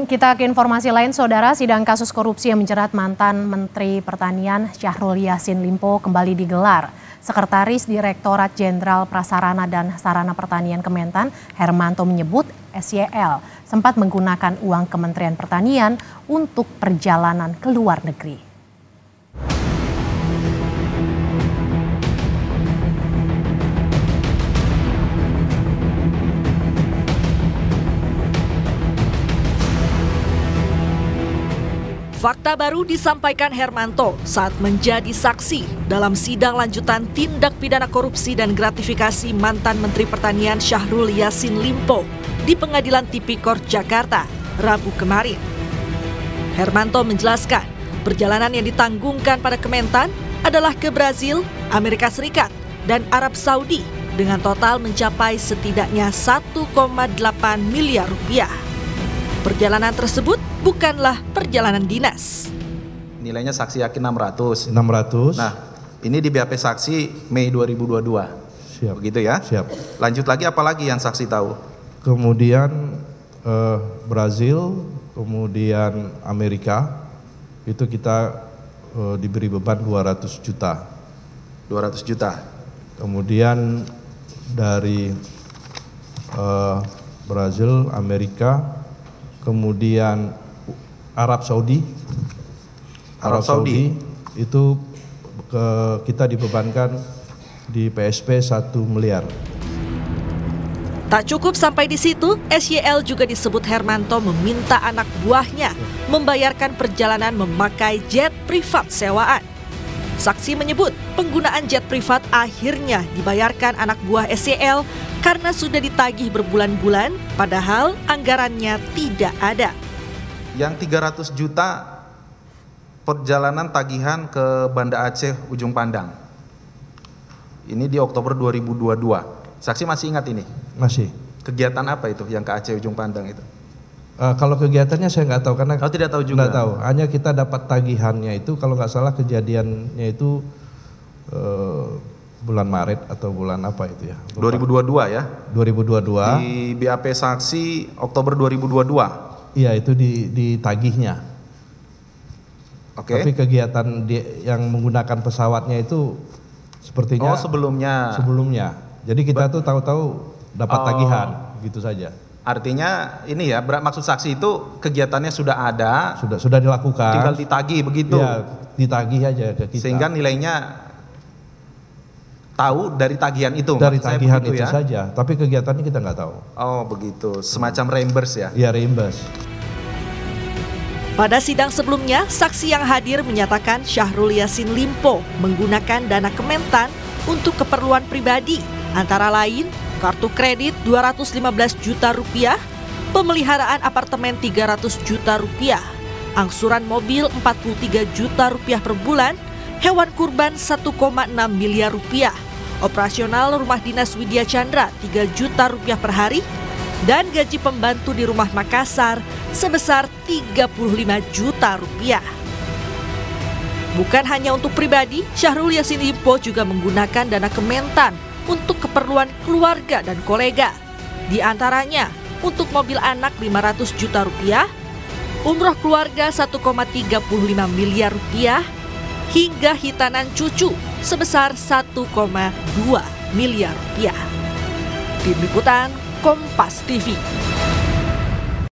Kita ke informasi lain, Saudara. Sidang kasus korupsi yang menjerat mantan Menteri Pertanian Syahrul Yassin Limpo kembali digelar. Sekretaris Direktorat Jenderal Prasarana dan Sarana Pertanian Kementan, Hermanto, menyebut SYL sempat menggunakan uang Kementerian Pertanian untuk perjalanan ke luar negeri. Fakta baru disampaikan Hermanto saat menjadi saksi dalam sidang lanjutan tindak pidana korupsi dan gratifikasi mantan Menteri Pertanian Syahrul Yassin Limpo di Pengadilan Tipikor Jakarta, Rabu kemarin. Hermanto menjelaskan perjalanan yang ditanggungkan pada Kementan adalah ke Brazil, Amerika Serikat, dan Arab Saudi dengan total mencapai setidaknya 1,8 miliar rupiah. Perjalanan tersebut bukanlah perjalanan dinas. Nilainya saksi yakin 600. Nah, ini di BAP saksi Mei 2022. Siap. Begitu ya? Siap. Lanjut lagi, apa lagi yang saksi tahu? Kemudian Brazil, kemudian Amerika, itu kita diberi beban 200 juta. 200 juta. Kemudian dari Brazil, Amerika, kemudian Arab Saudi itu kita dibebankan di PSP 1 miliar. Tak cukup sampai di situ, SYL juga disebut Hermanto meminta anak buahnya membayarkan perjalanan memakai jet privat sewaan. Saksi menyebut penggunaan jet privat akhirnya dibayarkan anak buah SYL karena sudah ditagih berbulan-bulan, padahal anggarannya tidak ada. Yang 300 juta perjalanan tagihan ke Banda Aceh Ujung Pandang. Ini di Oktober 2022. Saksi masih ingat ini? Masih. Kegiatan apa itu yang ke Aceh Ujung Pandang itu? Kalau kegiatannya saya nggak tahu karena tidak tahu juga. Nggak tahu. Hanya kita dapat tagihannya itu kalau nggak salah kejadiannya itu bulan Maret atau bulan apa itu ya? 2022 ya? 2022. Di BAP saksi Oktober 2022. Iya, itu ditagihnya. Oke. Tapi kegiatan yang menggunakan pesawatnya itu sepertinya sebelumnya. Jadi kita tuh tahu-tahu dapat tagihan gitu saja. Artinya ini ya, maksud saksi itu kegiatannya sudah ada, sudah dilakukan. Tinggal ditagih begitu. Ya, ditagih aja ke kita. Sehingga nilainya tahu dari tagihan itu. Dari tagihan itu ya? Saja, tapi kegiatannya kita nggak tahu. Oh begitu, semacam reimburse ya? Iya, reimburse. Pada sidang sebelumnya, saksi yang hadir menyatakan Syahrul Yassin Limpo menggunakan dana Kementan untuk keperluan pribadi, antara lain kartu kredit 215 juta rupiah, pemeliharaan apartemen 300 juta rupiah, angsuran mobil 43 juta rupiah per bulan, hewan kurban 1,6 miliar rupiah, operasional rumah dinas Widya Chandra 3 juta rupiah per hari, dan gaji pembantu di rumah Makassar sebesar 35 juta rupiah. Bukan hanya untuk pribadi, Syahrul Yassin Limpo juga menggunakan dana Kementan untuk keperluan keluarga dan kolega. Di antaranya untuk mobil anak 500 juta rupiah, umroh keluarga 1,35 miliar rupiah, hingga hitanan cucu sebesar 1,2 miliar rupiah. Tim Liputan Kompas TV.